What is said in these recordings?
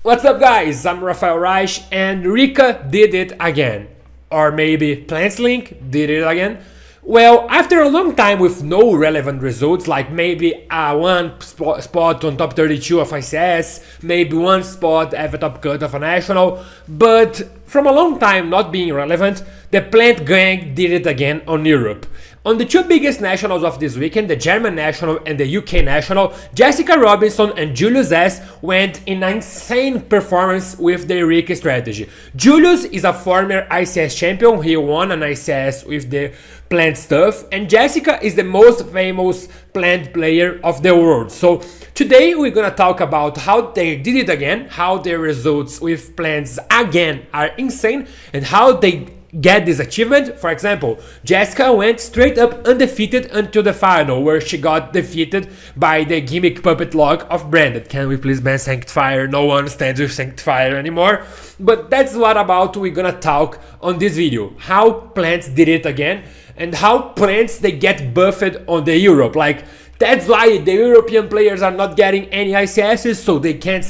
What's up guys, I'm Rafael Reich and Rika did it again. Or maybe PlantsLink did it again. Well, after a long time with no relevant results, like maybe one spot on top 32 of ICS, maybe one spot at the top cut of a national, but from a long time not being relevant, the Plant Gang did it again on Europe. On the two biggest nationals of this weekend, the German national and the UK national, Jessica Robinson and Julius S went in an insane performance with their Rika strategy. Julius is a former ICS champion, he won an ICS with the plant stuff, and Jessica is the most famous plant player of the world. So today we're gonna talk about how they did it again, how their results with plants again are insane, and how they get this achievement. For example, Jessica went straight up undefeated until the final, where she got defeated by the gimmick puppet lock of Branded. Can we please ban Sanctifier? No one stands with Sanctifier anymore. But that's what about we're gonna talk on this video. How plants did it again, and how plants they get buffed on the Europe. Like, that's why the European players are not getting any ICSs, so they can't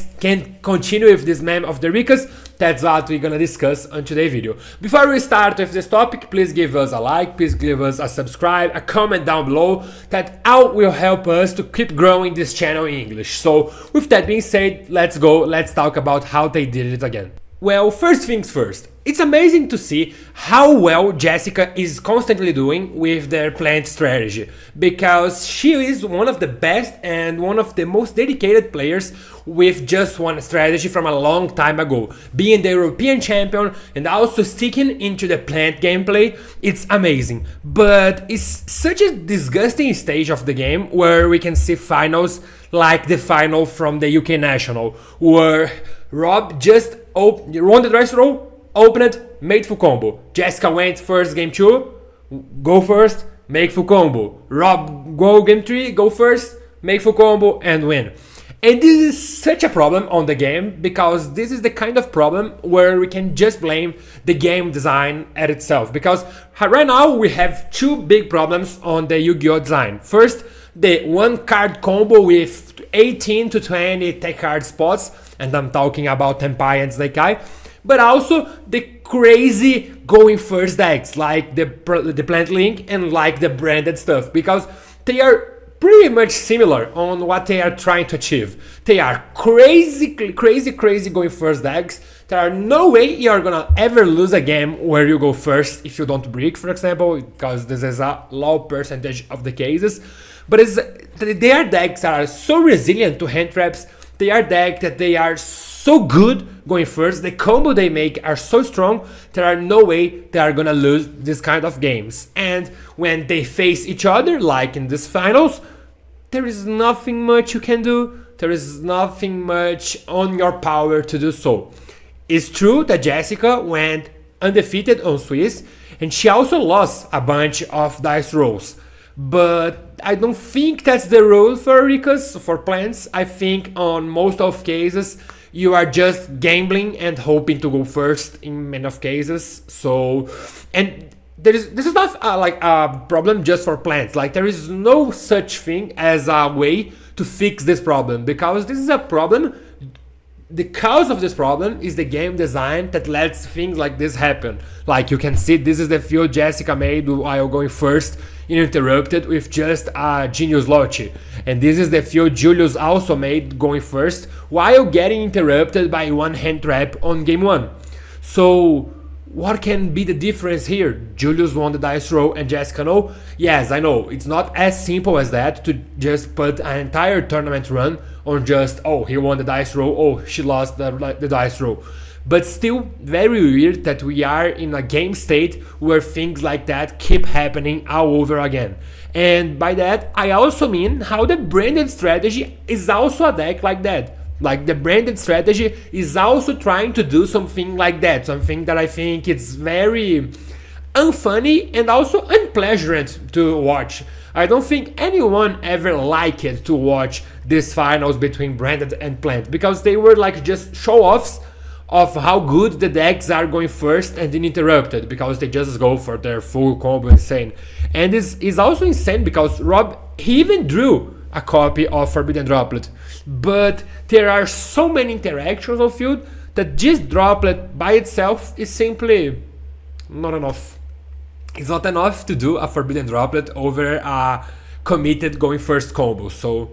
continue with this meme of the Rikas. That's what we're gonna discuss on today's video. Before we start with this topic, please give us a like, please give us a subscribe, a comment down below. That all will help us to keep growing this channel in English. So with that being said, let's go, let's talk about how they did it again. Well, first things first, it's amazing to see how well Jessica is constantly doing with their plant strategy, because she is one of the best and one of the most dedicated players with just one strategy from a long time ago. Being the European champion and also sticking into the plant gameplay, it's amazing. But it's such a disgusting stage of the game where we can see finals like the final from the UK National, where Rob just won the dice roll, opened it, made full combo. Jessica went first game 2, go first, make full combo. Rob go game 3, go first, make full combo and win. And this is such a problem on the game, because this is the kind of problem where we can just blame the game design at itself. Because right now we have two big problems on the Yu-Gi-Oh design. First, the one card combo with 18 to 20 tech card spots, and I'm talking about Empire and Snake Eye, but also the crazy going first decks like the PlantsLink and like the Branded stuff, because they are pretty much similar on what they are trying to achieve. They are crazy going first decks. There are no way you're gonna ever lose a game where you go first if you don't break, for example, because this is a low percentage of the cases. But they are decks that are so resilient to hand traps. They are decks that they are so good going first. The combo they make are so strong. There are no way they are gonna lose this kind of games. And when they face each other, like in these finals, there is nothing much you can do. There is nothing much on your power to do so. It's true that Jessica went undefeated on Swiss, and she also lost a bunch of dice rolls. But I don't think that's the rule for Rikas, for plants. I think on most of cases you are just gambling and hoping to go first in many of cases. So, and this is not like a problem just for plants. Like, there is no such thing as a way to fix this problem, because this is a problem. The cause of this problem is the game design that lets things like this happen. Like, you can see this is the field Jessica made while going first uninterrupted with just a Genius Lochi, and this is the field Julius also made going first while getting interrupted by one hand trap on game 1. So what can be the difference here? Julius won the dice roll and Jessica no? Yes, I know, it's not as simple as that to just put an entire tournament run on just, oh, he won the dice roll, oh, she lost the dice roll. But still very weird that we are in a game state where things like that keep happening all over again. And by that, I also mean how the Branded strategy is also a deck like that. Like, the Branded strategy is also trying to do something like that. Something that I think it's very unfunny and also unpleasant to watch. I don't think anyone ever liked to watch these finals between Branded and Plant, because they were like just show-offs of how good the decks are going first and uninterrupted, because they just go for their full combo insane. And this is also insane because Rob, he even drew a copy of Forbidden Droplet. But there are so many interactions on field that this droplet by itself is simply not enough. It's not enough to do a Forbidden Droplet over a committed going first combo, so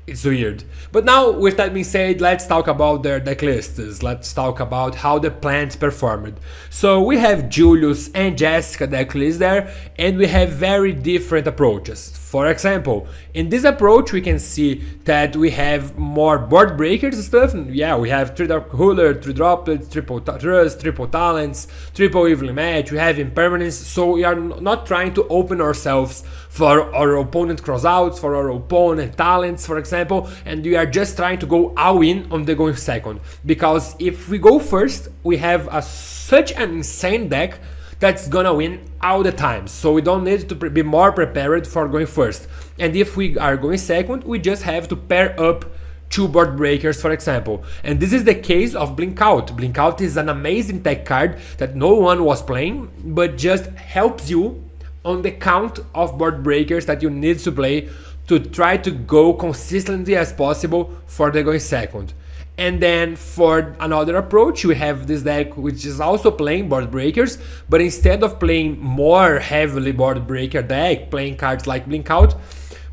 it's weird. But now, with that being said, let's talk about their deck lists. Let's talk about how the plants performed. So we have Julius and Jessica deck list there, and we have very different approaches. For example, in this approach we can see that we have more board breakers and stuff. Yeah, we have 3 Dark Ruler, 3 Droplets, triple Trust, triple Talents, triple Evenly Match, we have Impermanence, so we are not trying to open ourselves for our opponent crossouts, for our opponent talents, for example, and we are just trying to go all in on the going second. Because if we go first, we have such an insane deck that's gonna win all the time, so we don't need to be more prepared for going first. And if we are going second, we just have to pair up 2 board breakers, for example. And this is the case of Blink Out. Blink Out is an amazing tech card that no one was playing, but just helps you on the count of board breakers that you need to play to try to go consistently as possible for the going second. And then for another approach, we have this deck which is also playing board breakers, but instead of playing more heavily board breaker deck, playing cards like Blink Out,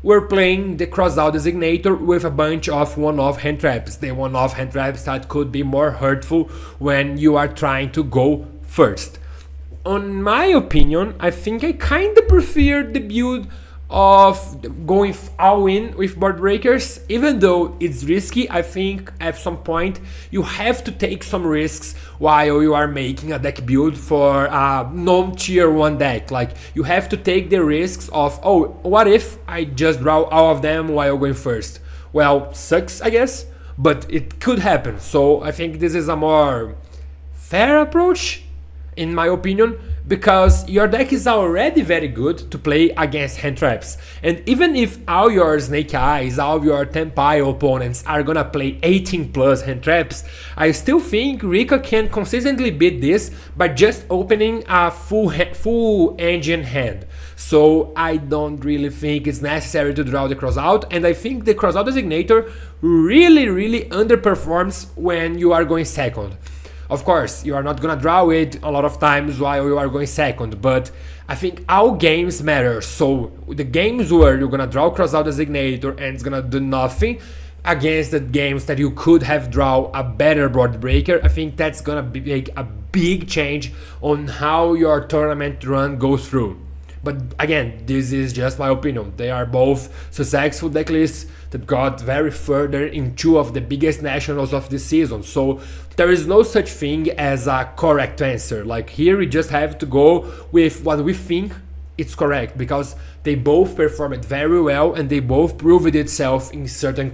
we're playing the Crossout Designator with a bunch of one-off hand traps. The one-off hand traps that could be more hurtful when you are trying to go first. On my opinion, I think I kinda prefer the build of going all in with board breakers. Even though it's risky, I think at some point you have to take some risks while you are making a deck build for a non-tier 1 deck. Like, you have to take the risks of, oh, what if I just draw all of them while going first? Well, sucks, I guess, but it could happen. So I think this is a more fair approach, in my opinion, because your deck is already very good to play against hand traps. And even if all your Snake Eyes, all your Tempai opponents are gonna play 18 plus hand traps, I still think Rika can consistently beat this by just opening a full engine hand. So I don't really think it's necessary to draw the crossout, and I think the crossout designator really underperforms when you are going second. Of course, you are not gonna draw it a lot of times while you are going second, but I think all games matter. So the games where you're gonna draw Crossout Designator and it's gonna do nothing against the games that you could have drawn a better board breaker, I think that's gonna make a big change on how your tournament run goes through. But again, this is just my opinion. They are both successful deck lists that got very further in 2 of the biggest nationals of this season. So there is no such thing as a correct answer. Like, here we just have to go with what we think it's correct, because they both performed very well and they both proved itself in certain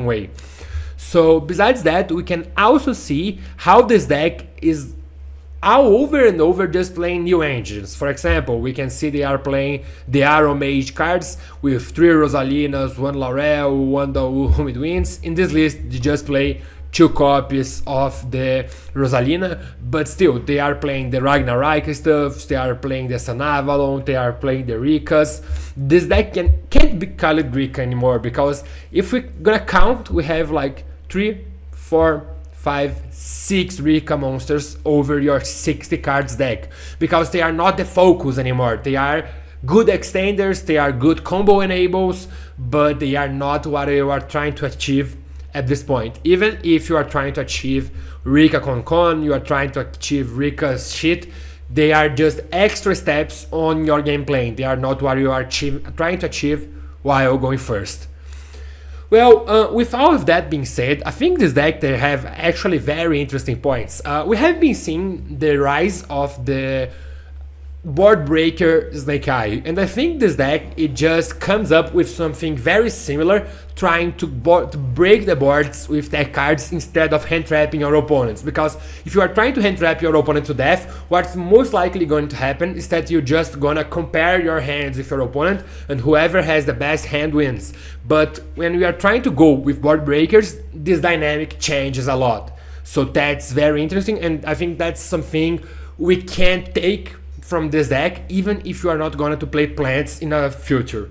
way. So besides that, we can also see how this deck is all over and over just playing new engines. For example, we can see they are playing the Arrow Mage cards with 3 Rosalinas, 1 Laurel, 1 Humid Winds. In this list, they just play 2 copies of the Rosalina, but still, they are playing the Ragnarok stuff, they are playing the Sanavalon, they are playing the Rikas. This deck can't be called Rika anymore, because if we're gonna count, we have like 3, 4, 5, 6 Rika monsters over your 60 cards deck, because they are not the focus anymore. They are good extenders, they are good combo enables, but they are not what you are trying to achieve at this point. Even if you are trying to achieve Rika Con, you are trying to achieve Rika's shit, they are just extra steps on your gameplay. They are not what you are trying to achieve while going first. Well, with all of that being said, I think this deck, they have actually very interesting points. We have been seeing the rise of the board breaker Snake Eye, and I think this deck, it just comes up with something very similar, trying to break the boards with deck cards instead of hand trapping your opponents. Because if you are trying to hand trap your opponent to death, what's most likely going to happen is that you're just gonna compare your hands with your opponent, and whoever has the best hand wins. But when we are trying to go with board breakers, this dynamic changes a lot. So that's very interesting, and I think that's something we can't take from this deck, even if you are not going to play plants in the future.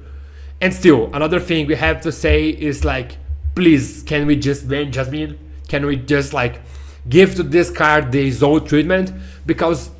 And still, another thing we have to say is like, please, can we just ban Jasmine? Can we just like give to this card the Zol treatment? Because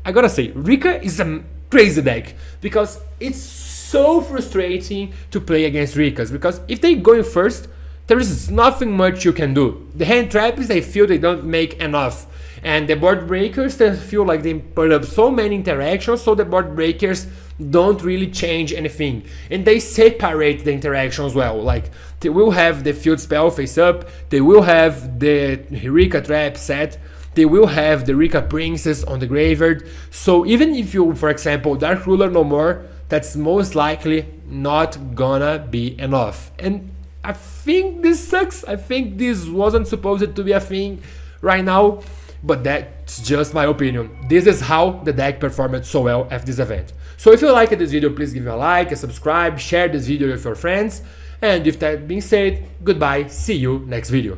I gotta say, Rika is a crazy deck because it's so frustrating to play against Rikas, because if they go in first, there is nothing much you can do. The hand traps, I feel they don't make enough. And the board breakers, they feel like they put up so many interactions, so the board breakers don't really change anything. And they separate the interactions well. Like, they will have the field spell face up, they will have the Rika trap set, they will have the Rika Princess on the graveyard. So even if you, for example, Dark Ruler no more, that's most likely not gonna be enough. And I think this sucks. I think this wasn't supposed to be a thing right now, but that's just my opinion. This is how the deck performed so well at this event. So if you liked this video, please give it a like, a subscribe, share this video with your friends. And with that being said, goodbye, see you next video.